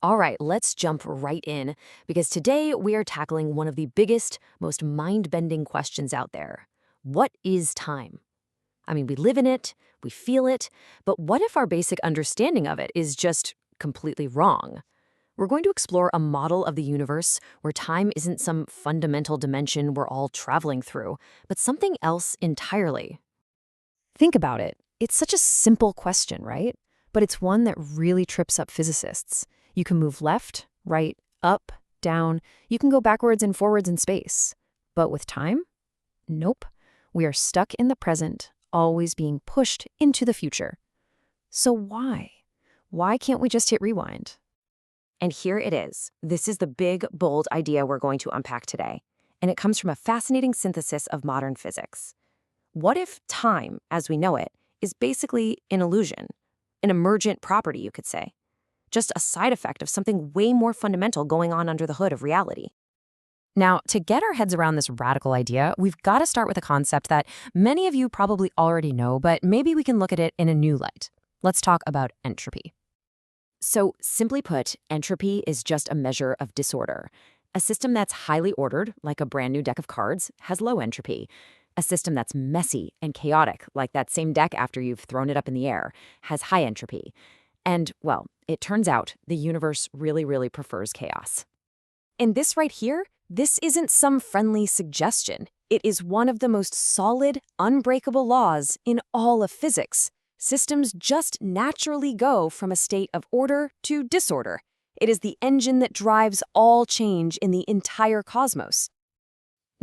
All right, let's jump right in because today we are tackling one of the biggest, most mind bending questions out there. What is time? I mean, we live in it, we feel it, but what if our basic understanding of it is just completely wrong? We're going to explore a model of the universe where time isn't some fundamental dimension we're all traveling through, but something else entirely. Think about it. It's such a simple question, right? But it's one that really trips up physicists. You can move left, right, up, down. You can go backwards and forwards in space. But with time? Nope. We are stuck in the present, always being pushed into the future. So why? Why can't we just hit rewind? And here it is. This is the big, bold idea we're going to unpack today. And it comes from a fascinating synthesis of modern physics. What if time, as we know it, is basically an illusion, an emergent property, you could say, just a side effect of something way more fundamental going on under the hood of reality? Now, to get our heads around this radical idea, we've got to start with a concept that many of you probably already know, but maybe we can look at it in a new light. Let's talk about entropy. So, simply put, entropy is just a measure of disorder. A system that's highly ordered, like a brand new deck of cards, has low entropy. A system that's messy and chaotic, like that same deck after you've thrown it up in the air, has high entropy. And, well, it turns out the universe really prefers chaos. And this right here, this isn't some friendly suggestion. It is one of the most solid, unbreakable laws in all of physics. Systems just naturally go from a state of order to disorder. It is the engine that drives all change in the entire cosmos.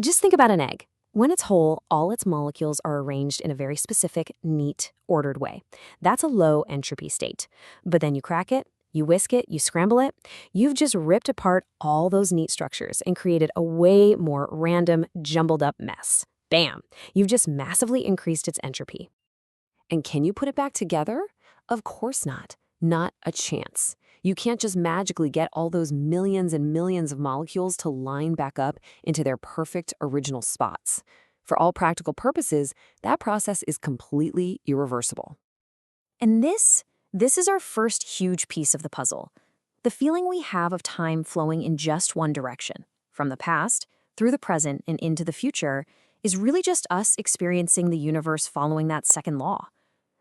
Just think about an egg. When it's whole, all its molecules are arranged in a very specific, neat, ordered way. That's a low entropy state. But then you crack it, you whisk it, you scramble it. You've just ripped apart all those neat structures and created a way more random, jumbled up mess. Bam! You've just massively increased its entropy. And can you put it back together? Of course not. Not a chance. You can't just magically get all those millions and millions of molecules to line back up into their perfect original spots. For all practical purposes, that process is completely irreversible. And this is our first huge piece of the puzzle. The feeling we have of time flowing in just one direction, from the past, through the present, and into the future, is really just us experiencing the universe following that second law.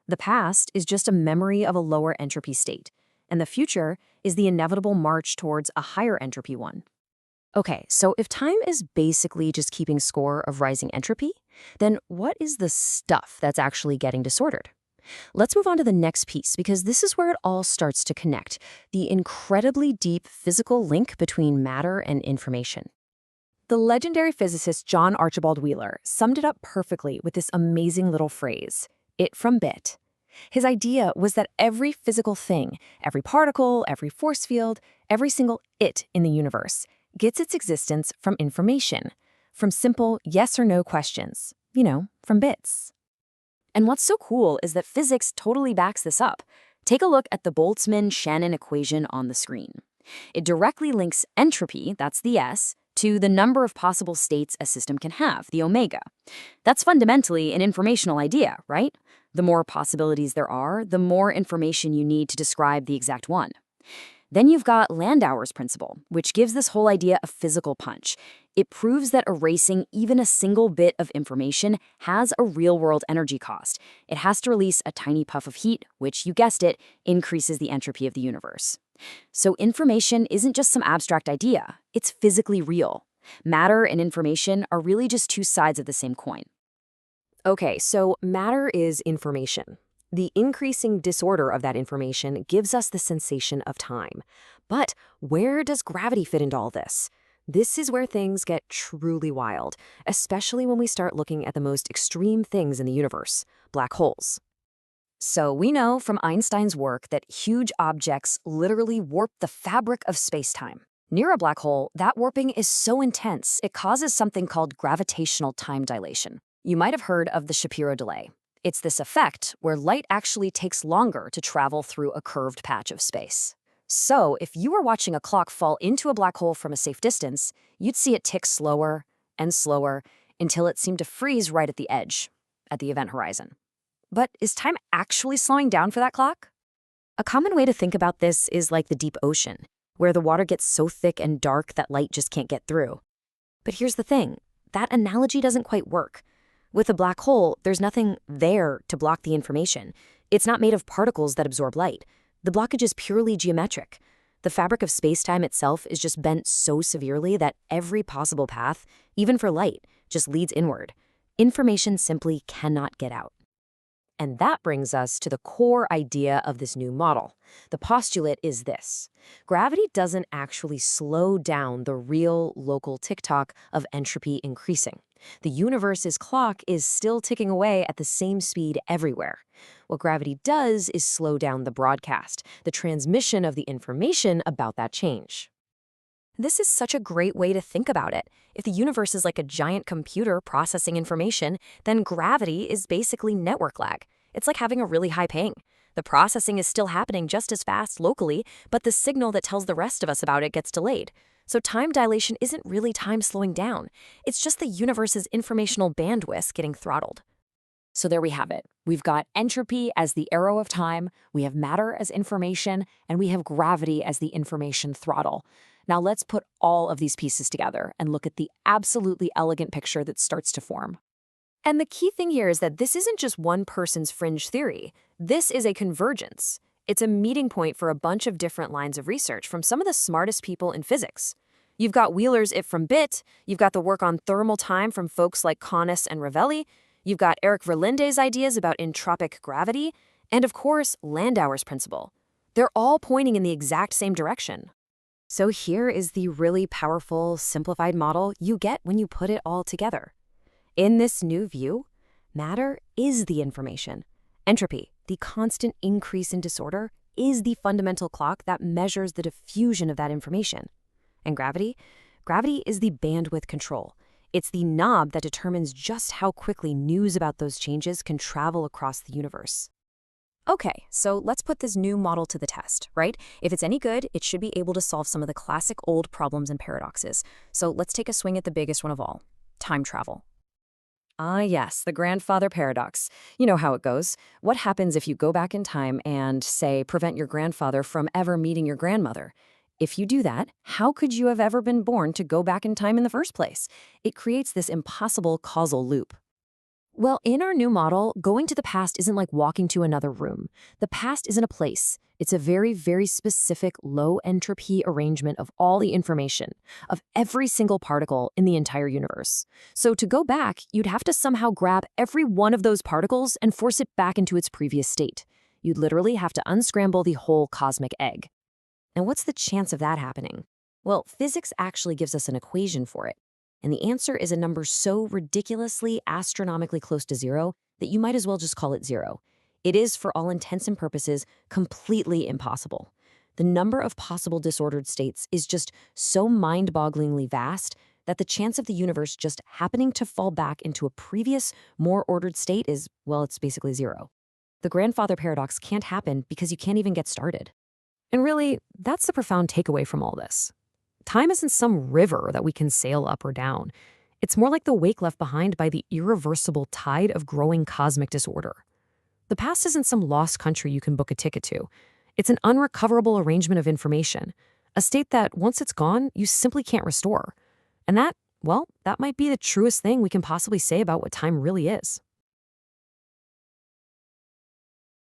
The past is just a memory of a lower entropy state, and the future is the inevitable march towards a higher entropy one. Okay, so if time is basically just keeping score of rising entropy, then what is the stuff that's actually getting disordered? Let's move on to the next piece because this is where it all starts to connect, the incredibly deep physical link between matter and information. The legendary physicist John Archibald Wheeler summed it up perfectly with this amazing little phrase, it from bit. His idea was that every physical thing, every particle, every force field, every single it in the universe gets its existence from information, from simple yes or no questions, from bits. And what's so cool is that physics totally backs this up. Take a look at the Boltzmann-Shannon equation on the screen. It directly links entropy, that's the S, to the number of possible states a system can have, the omega. That's fundamentally an informational idea, right? The more possibilities there are, the more information you need to describe the exact one. Then you've got Landauer's principle, which gives this whole idea a physical punch. It proves that erasing even a single bit of information has a real-world energy cost. It has to release a tiny puff of heat, which, you guessed it, increases the entropy of the universe. So information isn't just some abstract idea, it's physically real. Matter and information are really just two sides of the same coin. Okay, so matter is information. The increasing disorder of that information gives us the sensation of time. But where does gravity fit into all this? This is where things get truly wild, especially when we start looking at the most extreme things in the universe, black holes. So we know from Einstein's work that huge objects literally warp the fabric of space-time. Near a black hole, that warping is so intense, it causes something called gravitational time dilation. You might have heard of the Shapiro delay. It's this effect where light actually takes longer to travel through a curved patch of space. So if you were watching a clock fall into a black hole from a safe distance, you'd see it tick slower and slower until it seemed to freeze right at the edge, at the event horizon. But is time actually slowing down for that clock? A common way to think about this is like the deep ocean. where the water gets so thick and dark that light just can't get through. But here's the thing, that analogy doesn't quite work. With a black hole, there's nothing there to block the information. It's not made of particles that absorb light. The blockage is purely geometric. The fabric of space-time itself is just bent so severely that every possible path, even for light, just leads inward. Information simply cannot get out. And that brings us to the core idea of this new model. The postulate is this: gravity doesn't actually slow down the real local tick-tock of entropy increasing. The universe's clock is still ticking away at the same speed everywhere. What gravity does is slow down the broadcast, the transmission of the information about that change. This is such a great way to think about it. If the universe is like a giant computer processing information, then gravity is basically network lag. It's like having a really high ping. The processing is still happening just as fast locally, but the signal that tells the rest of us about it gets delayed. So time dilation isn't really time slowing down. It's just the universe's informational bandwidth getting throttled. So there we have it. We've got entropy as the arrow of time, we have matter as information, and we have gravity as the information throttle. Now let's put all of these pieces together and look at the absolutely elegant picture that starts to form. And the key thing here is that this isn't just one person's fringe theory. This is a convergence. It's a meeting point for a bunch of different lines of research from some of the smartest people in physics. You've got Wheeler's If from Bit, you've got the work on thermal time from folks like Connes and Ravelli, you've got Eric Verlinde's ideas about entropic gravity, and of course, Landauer's principle. They're all pointing in the exact same direction. So here is the really powerful, simplified model you get when you put it all together. In this new view, matter is the information. Entropy, the constant increase in disorder, is the fundamental clock that measures the diffusion of that information. And gravity? Gravity is the bandwidth control. It's the knob that determines just how quickly news about those changes can travel across the universe. Okay, so let's put this new model to the test, right? If it's any good, it should be able to solve some of the classic old problems and paradoxes. So let's take a swing at the biggest one of all, time travel. Ah, yes, the grandfather paradox. You know how it goes. What happens if you go back in time and, say, prevent your grandfather from ever meeting your grandmother? If you do that, how could you have ever been born to go back in time in the first place? It creates this impossible causal loop. Well, in our new model, going to the past isn't like walking to another room. The past isn't a place. It's a very, very specific low-entropy arrangement of all the information, of every single particle in the entire universe. So to go back, you'd have to somehow grab every one of those particles and force it back into its previous state. You'd literally have to unscramble the whole cosmic egg. And what's the chance of that happening? Well, physics actually gives us an equation for it. And the answer is a number so ridiculously, astronomically close to zero that you might as well just call it zero. It is, for all intents and purposes, completely impossible. The number of possible disordered states is just so mind-bogglingly vast that the chance of the universe just happening to fall back into a previous, more ordered state is, well, it's basically zero. The grandfather paradox can't happen because you can't even get started. And really, that's the profound takeaway from all this. Time isn't some river that we can sail up or down. It's more like the wake left behind by the irreversible tide of growing cosmic disorder. The past isn't some lost country you can book a ticket to. It's an unrecoverable arrangement of information, a state that, once it's gone, you simply can't restore. And that, well, that might be the truest thing we can possibly say about what time really is.